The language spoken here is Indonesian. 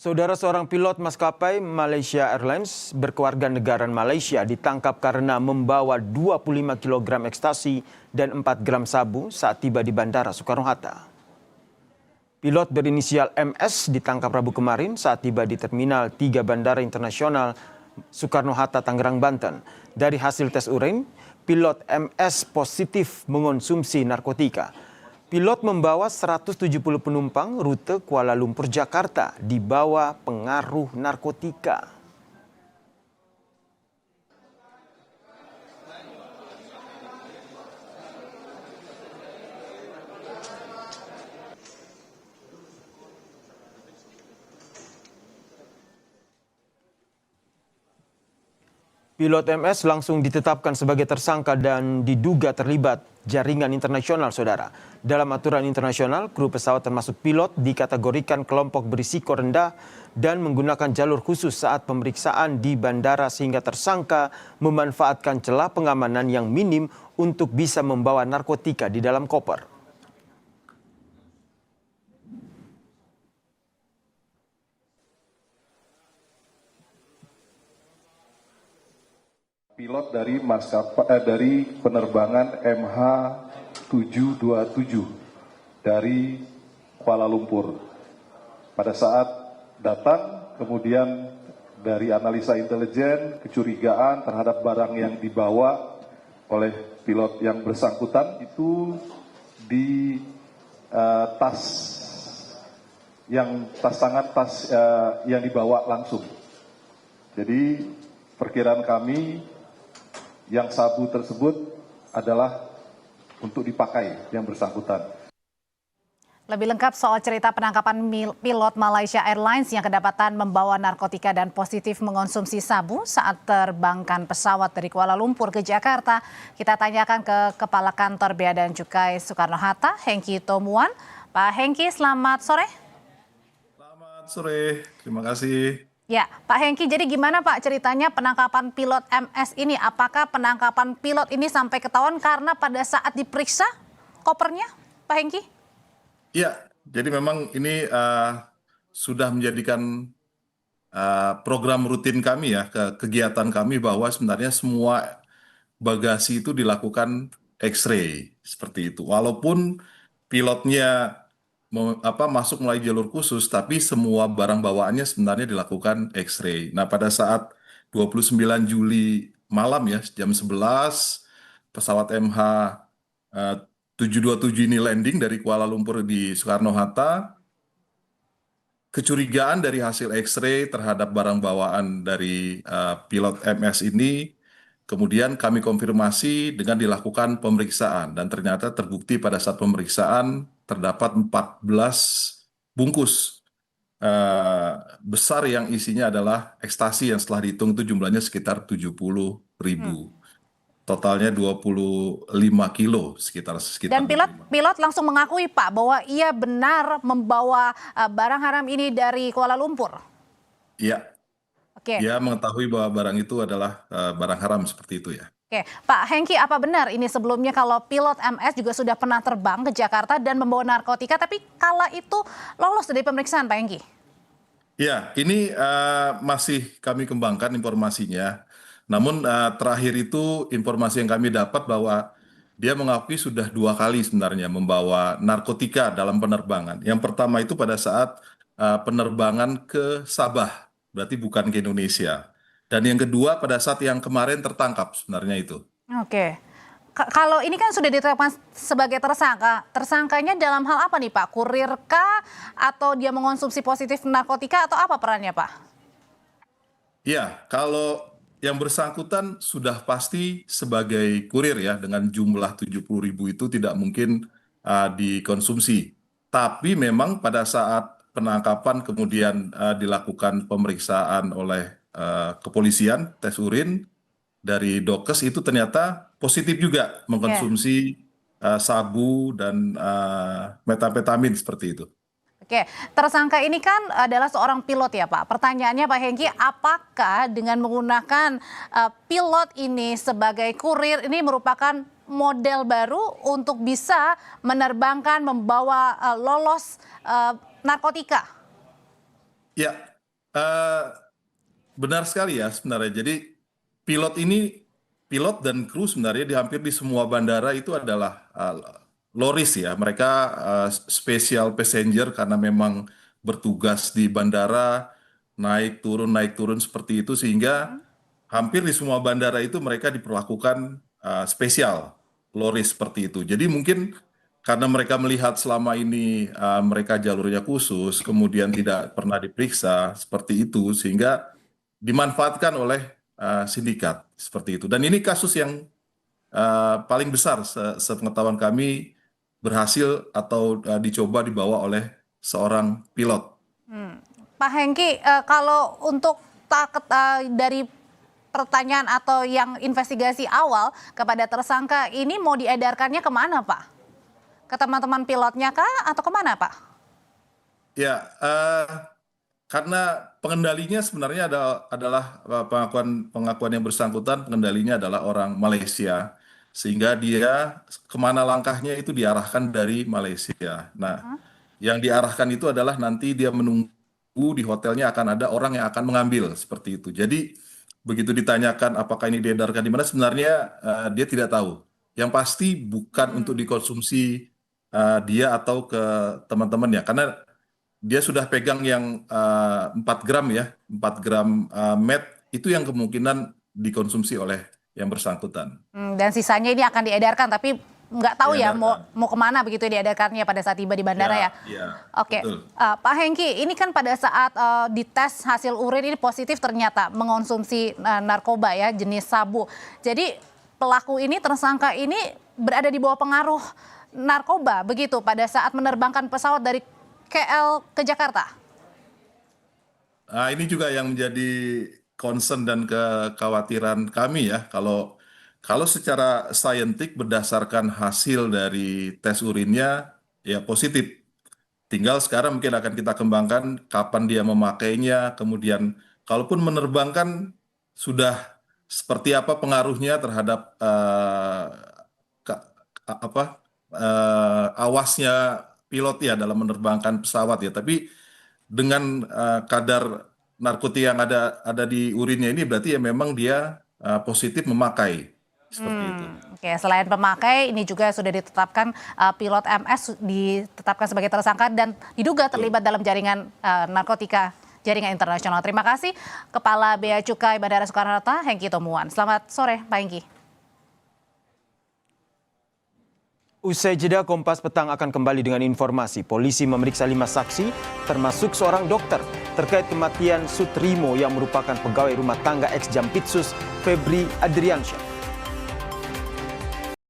Saudara seorang pilot maskapai Malaysia Airlines berkewarganegaraan Malaysia ditangkap karena membawa 25 kg ekstasi dan 4 gram sabu saat tiba di Bandara Soekarno-Hatta. Pilot berinisial MS ditangkap Rabu kemarin saat tiba di Terminal 3 Bandara Internasional Soekarno-Hatta, Tangerang, Banten. Dari hasil tes urin, pilot MS positif mengonsumsi narkotika. Pilot membawa 170 penumpang rute Kuala Lumpur, Jakarta di bawah pengaruh narkotika. Pilot MS langsung ditetapkan sebagai tersangka dan diduga terlibat jaringan internasional, saudara. Dalam aturan internasional, kru pesawat termasuk pilot dikategorikan kelompok berisiko rendah dan menggunakan jalur khusus saat pemeriksaan di bandara sehingga tersangka memanfaatkan celah pengamanan yang minim untuk bisa membawa narkotika di dalam koper. Pilot dari penerbangan MH727 dari Kuala Lumpur. Pada saat datang, kemudian dari analisa intelijen, kecurigaan terhadap barang yang dibawa oleh pilot yang bersangkutan itu di tas yang dibawa langsung. Jadi perkiraan kami yang sabu tersebut adalah untuk dipakai yang bersangkutan. Lebih lengkap soal cerita penangkapan pilot Malaysia Airlines yang kedapatan membawa narkotika dan positif mengonsumsi sabu saat terbangkan pesawat dari Kuala Lumpur ke Jakarta, kita tanyakan ke Kepala Kantor Bea dan Cukai Soekarno-Hatta, Hengki Tomuan. Pak Hengki, selamat sore. Selamat sore, terima kasih. Ya, Pak Hengki, jadi gimana Pak ceritanya penangkapan pilot MS ini? Apakah penangkapan pilot ini sampai ketahuan karena pada saat diperiksa kopernya, Pak Hengki? Iya, jadi memang ini sudah menjadikan program rutin kami ya, kegiatan kami bahwa sebenarnya semua bagasi itu dilakukan X-ray seperti itu. Walaupun pilotnya masuk melalui jalur khusus, tapi semua barang bawaannya sebenarnya dilakukan X-ray. Nah, pada saat 29 Juli malam ya, jam 11, pesawat MH 727 ini landing dari Kuala Lumpur di Soekarno-Hatta. Kecurigaan dari hasil X-ray terhadap barang bawaan dari pilot MS ini, kemudian kami konfirmasi dengan dilakukan pemeriksaan dan ternyata terbukti pada saat pemeriksaan terdapat 14 bungkus besar yang isinya adalah ekstasi yang setelah dihitung itu jumlahnya sekitar 70.000. Totalnya 25 kilo sekitar. Dan pilot langsung mengakui Pak bahwa ia benar membawa barang haram ini dari Kuala Lumpur. Iya. Oke. Dia mengetahui bahwa barang itu adalah barang haram seperti itu ya. Oke, Pak Hengki, apa benar ini sebelumnya kalau pilot MS juga sudah pernah terbang ke Jakarta dan membawa narkotika, tapi kala itu lolos dari pemeriksaan, Pak Hengki? Ya, ini masih kami kembangkan informasinya. Namun terakhir itu informasi yang kami dapat bahwa dia mengakui sudah 2 kali sebenarnya membawa narkotika dalam penerbangan. Yang pertama itu pada saat penerbangan ke Sabah, berarti bukan ke Indonesia. Dan yang kedua pada saat yang kemarin tertangkap sebenarnya itu. Oke. Kalau ini kan sudah ditetapkan sebagai tersangka, tersangkanya dalam hal apa nih Pak? Kurir kah atau dia mengonsumsi positif narkotika atau apa perannya Pak? Ya, kalau yang bersangkutan sudah pasti sebagai kurir ya, dengan jumlah 70.000 itu tidak mungkin dikonsumsi. Tapi memang pada saat penangkapan kemudian dilakukan pemeriksaan oleh kepolisian, tes urin dari Dokes itu ternyata positif juga mengkonsumsi sabu dan metamfetamin seperti itu. Oke, tersangka ini kan adalah seorang pilot ya Pak. Pertanyaannya Pak Hengki, apakah dengan menggunakan pilot ini sebagai kurir ini merupakan model baru untuk bisa menerbangkan, membawa lolos narkotika? Ya, Eh, benar sekali ya sebenarnya. Jadi pilot dan kru sebenarnya hampir di semua bandara itu adalah low risk ya. Mereka special passenger karena memang bertugas di bandara naik turun seperti itu, sehingga hampir di semua bandara itu mereka diperlakukan spesial low risk seperti itu. Jadi mungkin karena mereka melihat selama ini mereka jalurnya khusus, kemudian tidak pernah diperiksa seperti itu, sehingga dimanfaatkan oleh sindikat seperti itu. Dan ini kasus yang paling besar sepengetahuan kami berhasil atau dicoba dibawa oleh seorang pilot. Pak Hengki, kalau untuk dari pertanyaan atau yang investigasi awal kepada tersangka ini mau diedarkannya kemana, Pak? Ke teman-teman pilotnya kah atau kemana, Pak? Ya, karena pengendalinya sebenarnya adalah pengakuan yang bersangkutan, pengendalinya adalah orang Malaysia, sehingga dia kemana langkahnya itu diarahkan dari Malaysia. Nah, yang diarahkan itu adalah nanti dia menunggu di hotelnya akan ada orang yang akan mengambil seperti itu. Jadi begitu ditanyakan apakah ini diedarkan di mana, sebenarnya dia tidak tahu. Yang pasti bukan untuk dikonsumsi dia atau ke teman-temannya, karena dia sudah pegang yang 4 gram ya, 4 gram met itu yang kemungkinan dikonsumsi oleh yang bersangkutan. Dan sisanya ini akan diedarkan, tapi nggak tahu ya Diedarkan. mau kemana begitu diedarkannya pada saat tiba di bandara ya. Ya, Oke, betul. Pak Hengki, ini kan pada saat dites hasil urin ini positif ternyata mengonsumsi narkoba ya jenis sabu. Jadi pelaku ini, tersangka ini berada di bawah pengaruh narkoba begitu pada saat menerbangkan pesawat dari KL ke Jakarta. Nah, ini juga yang menjadi concern dan kekhawatiran kami ya. Kalau secara saintik berdasarkan hasil dari tes urinnya ya positif. Tinggal sekarang mungkin akan kita kembangkan kapan dia memakainya, kemudian kalaupun menerbangkan sudah seperti apa pengaruhnya terhadap awasnya pilot ya dalam menerbangkan pesawat ya. Tapi dengan kadar narkotika yang ada di urinnya ini berarti ya memang dia positif memakai seperti itu. Oke, selain pemakai, ini juga sudah ditetapkan pilot MS ditetapkan sebagai tersangka dan diduga terlibat dalam jaringan narkotika jaringan internasional. Terima kasih Kepala Bea Cukai Bandara Soekarno-Hatta, Hengki Tomuan. Selamat sore, Pak Hengki. Usai jeda, Kompas Petang akan kembali dengan informasi. Polisi memeriksa 5 saksi, termasuk seorang dokter, terkait kematian Sutrimo yang merupakan pegawai rumah tangga ex Jampitsus Febri Adriansyah.